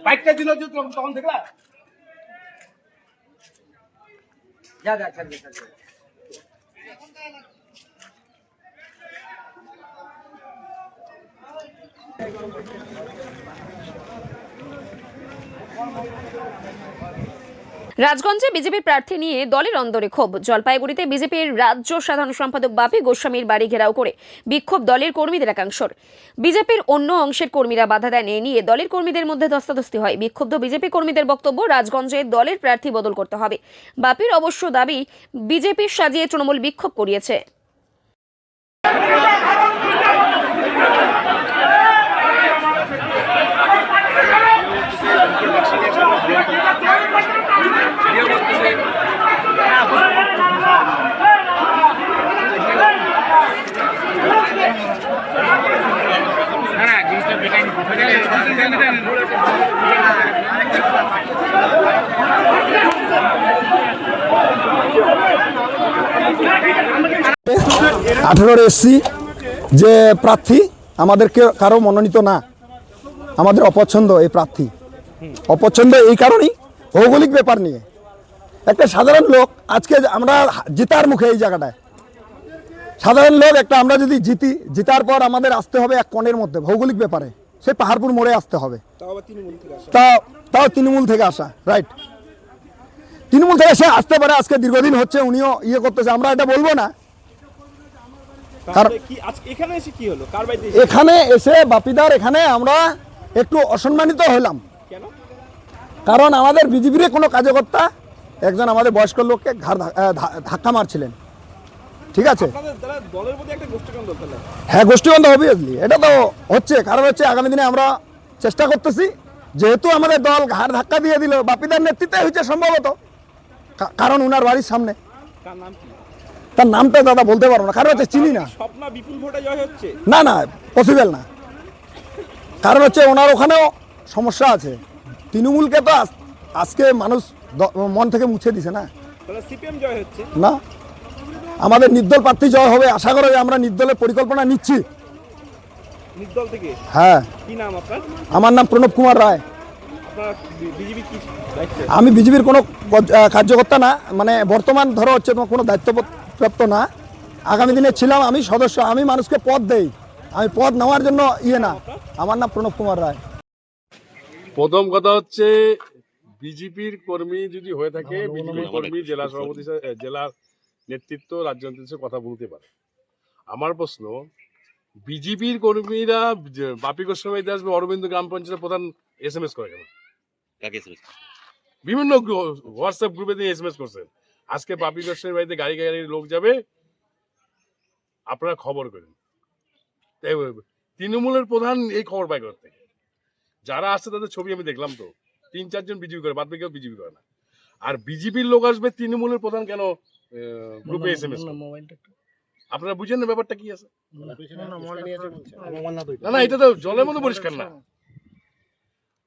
বাইকটা দিল যে তখন দেখলা যা যা ছাড়বে রাজগঞ্জে বিজেপির প্রার্থী নিয়ে দলের অন্দরে ক্ষোভ। জলপাইগুড়িতে বিজেপির রাজ্য সাধারণ সম্পাদক বাপি গোস্বামীর বাড়ি ঘেরাও করে বিক্ষোভ দলের কর্মীদের একাংশের। বিজেপির অন্য অংশের কর্মীরা বাধা দেন। এ নিয়ে দলের কর্মীদের মধ্যে ধস্তাধস্তি হয়। বিক্ষুব্ধ বিজেপি কর্মীদের বক্তব্য, রাজগঞ্জে দলের প্রার্থী বদল করতে হবে। বাপির অবশ্য দাবি, বিজেপির সাজিয়ে তৃণমূল বিক্ষোভ করিয়েছে। আঠারোর এসছি যে প্রার্থী আমাদেরকে কারো মনোনীত না, আমাদের অপছন্দ এই প্রার্থী। অপছন্দ এই কারণেই, ভৌগোলিক ব্যাপার নিয়ে একটা সাধারণ লোক, আজকে আমরা জেতার মুখে এই জায়গাটায় সাধারণ লোক একটা, আমরা যদি জিতার পর আমাদের আসতে হবে এক কোণের মধ্যে, ভৌগোলিক ব্যাপারে সে পাহাড়পুর মোড়ে আসতে হবে, তাও তৃণমূল থেকে আসা, রাইট, তৃণমূল থেকে সে আসতে পারে। আজকে দীর্ঘদিন হচ্ছে উনিও ইয়ে করতেছে, আমরা এটা বলবো না। এখানে এসে বাপিদার এখানে আমরা একটু অসম্মানিত হলাম, কারণ আমাদের বিজেপির কোনো কার্যকর্তা একজন আমাদের বয়স্ক লোককে ধাক্কা মারছিলেন, ঠিক আছে? হ্যাঁ, গোষ্ঠীদ্বন্দ্ব অবভিয়াসলি এটা তো হচ্ছে, কারণ হচ্ছে আগামী দিনে আমরা চেষ্টা করতেছি, যেহেতু আমাদের দল ঘাড় ধাক্কা দিয়ে দিল, বাপিদার নেতৃত্বে হয়েছে সম্ভবত, কারণ উনার বাড়ির সামনে। তার নামটা দাদা বলতে পারবো না, কারণ হচ্ছে চিনি না। না না, পসিবল না, কারণ হচ্ছে ওনার ওখানেও সমস্যা আছে। তৃণমূলকে তো আজকে মানুষ মন থেকে মুছে দিছে না। না, আমাদের নির্দল প্রার্থী জয় হবে, আশা করি আমরা নির্দলের পরিকল্পনা নিচ্ছি। নির্দল থেকে? হ্যাঁ। কি নাম আপনার? আমার নাম প্রণব কুমার রায়। আমি বিজেপির কোনো কার্যকর্তা না, মানে বর্তমান ধরো হচ্ছে তোমার কোনো দায়িত্বপ্রাপ্ত না। আগামী দিনে ছিলাম আমি সদস্য, আমি মানুষকে পদ দেই, আমি পদ নেওয়ার জন্য ইয়ে না। আমার নাম প্রণব কুমার রায়। প্রথম কথা হচ্ছে, বিজেপির কর্মী যদি হয়ে থাকে, বিজেপির কর্মী জেলা সভাপতি, জেলার নেতৃত্ব, রাজ্য নেতৃত্বের কথা বলতে পারে। আমার প্রশ্ন, বিজেপির কর্মীরা বাপি গোস্বামীতে আসবে, অরবিন্দ গ্রাম পঞ্চায়েতের প্রধান SMS করে কেন? বিভিন্ন হোয়াটসঅ্যাপ গ্রুপে দিয়ে SMS করছেন। আজকে বাপি গোস্বামীর বাড়িতে গাড়ি গাড়ি লোক যাবে, আপনারা খবর করেন। তৃণমূলের প্রধান এই খবর পায় করতে, যারা আসছে তাদের ছবি আমি দেখলাম, তো 3-4 জন বিজেপি করে, বাদ বাকি কেউ বিজেপি করে না। আর বিজেপির লোক আসবে, তৃণমূলের প্রধান কেন গ্রুপে SMS? আপনারা বুঝেন না ব্যাপারটা কি আছে? না না, এটা তো জলের মতো পরিষ্কার না।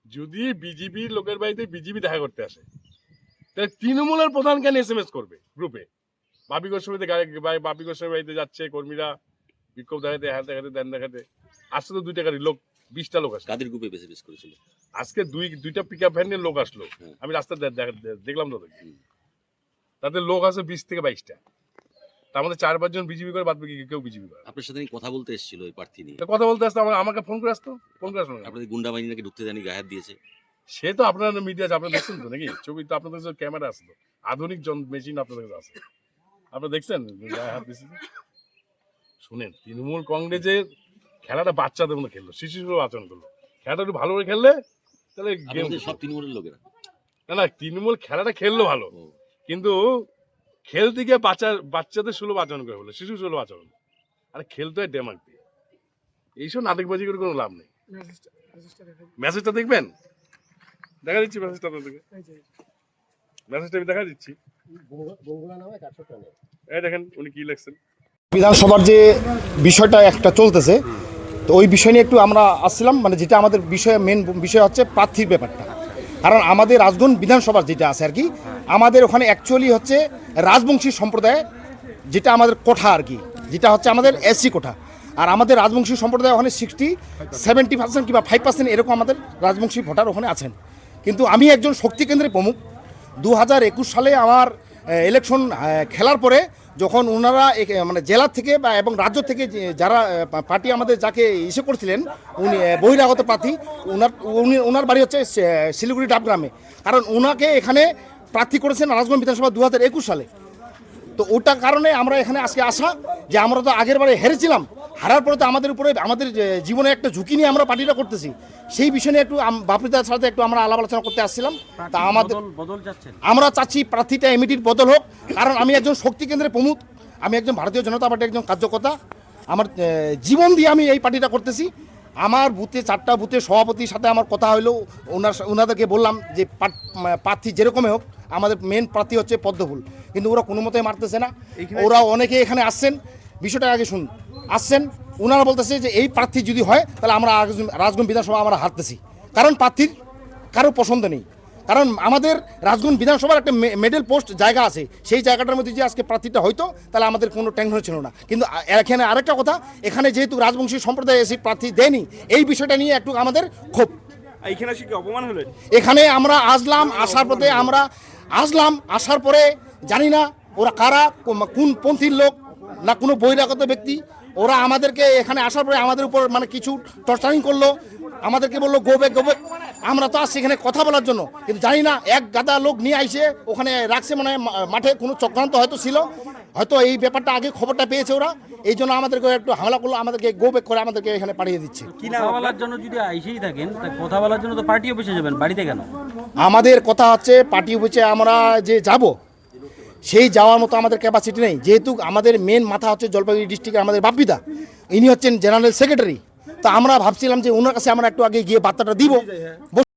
যদি বিজেপির লোকের বাড়িতে বিজেপি দেখা করতে আসে, তাহলে তৃণমূলের প্রধান কেন SMS করবে গ্রুপে? বাপি গোস্বামীতে বাপি গোস্বামীর বাড়িতে যাচ্ছে কর্মীরা, বিক্ষোভ দেখাতে, হ্যাঁ দেখাতে, দেন দেখাতে। আসছে তো 2টা গাড়ির লোক, 20টা লোক আসে। কাদের গ্রুপে SMS করেছিল? আজকে দুইটা পিকআপ ভ্যানের লোক আসলো, আমি রাস্তায় দেখলাম তো, তাদের লোক আছে 20 থেকে 22টা। তার মধ্যে 4-5 জন বিজেপি করে, বাদ বাকি কেউ বিজেপি করে। আপনার সাথে কথা বলতে এসেছিল ওই প্রার্থী নিয়ে? কথা বলতে আসতো, আমাকে ফোন করে আসতো। ফোন করে আসতো, আপনাদের গুন্ডা বাহিনী নাকি ঢুকতে দেয়নি, গায়ে হাত দিয়েছে। সে তো আপনার মিডিয়া আপনারা দেখছেন তো নাকি? ছবি তো আপনাদের ক্যামেরা আসতো, আধুনিক মেশিন আপনাদের কাছে আছে, আপনারা দেখছেন গায়ে হাত দিয়েছে। শুনেন, তৃণমূল কংগ্রেসের খেলাটা বাচ্চাদের মতো খেললো, শিশুর আচরণ করলো। খেলাটা একটু ভালো করে খেললে তাহলে সব তৃণমূলের লোকেরা, না তৃণমূল খেলাটা খেললো ভালো, কিন্তু খেলতে গিয়ে বাচ্চাদের সুলভ আচরণ করে বলে, শিশু সুলভ আচরণ। আর খেলতে হয় ডেমাক দিয়ে, এইসব নাটকবাজি করে কোনো লাভ নেই। মেসেজটা দেখবেন, দেখা দিচ্ছি মেসেজটা আপনাদেরকে, মেসেজটা আমি দেখা দিচ্ছি। এই দেখেন উনি কি লিখছেন। বিধানসভার যে বিষয়টা একটা চলতেছে, তো ওই বিষয় নিয়ে একটু আমরা আসছিলাম, মানে যেটা আমাদের মেন বিষয় হচ্ছে প্রার্থীর ব্যাপারটা। কারণ আমাদের রাজগঞ্জ বিধানসভার যেটা আছে আর কি, আমাদের ওখানে অ্যাকচুয়ালি হচ্ছে রাজবংশী সম্প্রদায়, যেটা আমাদের কোঠা আর কি, যেটা হচ্ছে আমাদের এসসি কোঠা। আর আমাদের রাজবংশী সম্প্রদায় ওখানে 70% কিংবা 5% এরকম আমাদের রাজবংশী ভোটার ওখানে আছেন। কিন্তু আমি একজন শক্তি কেন্দ্রের প্রমুখ। 2021 সালে আমার ইলেকশন খেলার পরে যখন ওনারা মানে জেলা থেকে বা এবং রাজ্য থেকে যারা পার্টি আমাদের যাকে ইস্যু করছিলেন, উনি বহিরাগত প্রার্থী, ওনার বাড়ি হচ্ছে শিলিগুড়ি ডাবগ্রামে। কারণ ওনাকে এখানে প্রার্থী করেছেন রাজগঞ্জ বিধানসভা 2021 সালে। তো ওটার কারণে আমরা এখানে আজকে আসা যে আমরা তো আগের বারে হেরেছিলাম, হারার পরে তো আমাদের উপরে আমাদের জীবনে একটা ঝুঁকি নিয়ে আমরা পার্টিটা করতেছি। সেই বিষয় নিয়ে একটু বাপিদার সাথে একটু আমরা আলাপ আলোচনা করতে আসছিলাম। তা আমাদের আমরা চাচ্ছি প্রার্থীটা ইমিডিয়েট বদল হোক। কারণ আমি একজন শক্তি কেন্দ্রের প্রমুখ, আমি একজন ভারতীয় জনতা পার্টির একজন কার্যকর্তা। আমার জীবন দিয়ে আমি এই পার্টিটা করতেছি। আমার বুথে 4টা বুথের সভাপতির সাথে আমার কথা হলো, ওনাদেরকে বললাম যে প্রার্থী যেরকমই হোক আমাদের মেন প্রার্থী হচ্ছে পদ্মফুল, কিন্তু ওরা কোনো মতেই মারতেছে না। ওরা অনেকে এখানে আসছেন, বিষয়টা আগে শুন, আসছেন ওনারা বলতেছে যে এই প্রার্থী যদি হয় তাহলে আমরা রাজগঞ্জ বিধানসভা আমরা হারতেছি। কারণ প্রার্থীর কারো পছন্দ নেই। কারণ আমাদের রাজগঞ্জ বিধানসভার একটা মেডেল পোস্ট জায়গা আছে, সেই জায়গাটার মধ্যে যে আজকে প্রার্থীটা হয়তো তাহলে আমাদের কোনো টেনশন ছিল না। কিন্তু এখানে আরেকটা কথা, এখানে যেহেতু রাজবংশী সম্প্রদায় এসে প্রার্থী দেয়নি, এই বিষয়টা নিয়ে একটু আমাদের ক্ষোভ। এইখানে এসে কি অপমান হলেন? এখানে আমরা আসার পরে জানি না ওরা কারা, কোন পন্থীর লোক না কোনো বহিরাগত ব্যক্তি, ওরা আমাদেরকে এখানে আসার পরে আমাদের উপর মানে কিছু টর্চারিং করলো, আমাদেরকে বললো গো ব্যাক। আমরা তো আসছি এখানে কথা বলার জন্য, কিন্তু জানি না এক গাদা লোক নিয়ে আইসে ওখানে রাখছে, মানে মাঠে কোনো চক্রান্ত হয়তো ছিল, হয়তো এই ব্যাপারটা আগে খবরটা পেয়েছে ওরা, এই জন্য আমাদেরকে একটু হামলা করলো, আমাদেরকে গো ব্যাক করে আমাদেরকে এখানে পাঠিয়ে দিচ্ছে। কথা বলার জন্য যদি আইসেই থাকেন, তা কথা বলার জন্য তো পার্টি অফিসে যাবেন, বাড়িতে কেন? আমাদের কথা হচ্ছে পার্টি অফিসে আমরা যে যাব সেই যাওয়ার মতো আমাদের ক্যাপাসিটি নেই। যেহেতু আমাদের মেন মাথা হচ্ছে জলপাইগুড়ি ডিস্ট্রিক্টের আমাদের বাপ্পিদা, ইনি হচ্ছেন জেনারেল সেক্রেটারি। তো আমরা ভাবছিলাম যে ওনার কাছে আমরা একটু আগে গিয়ে বার্তাটা দিব।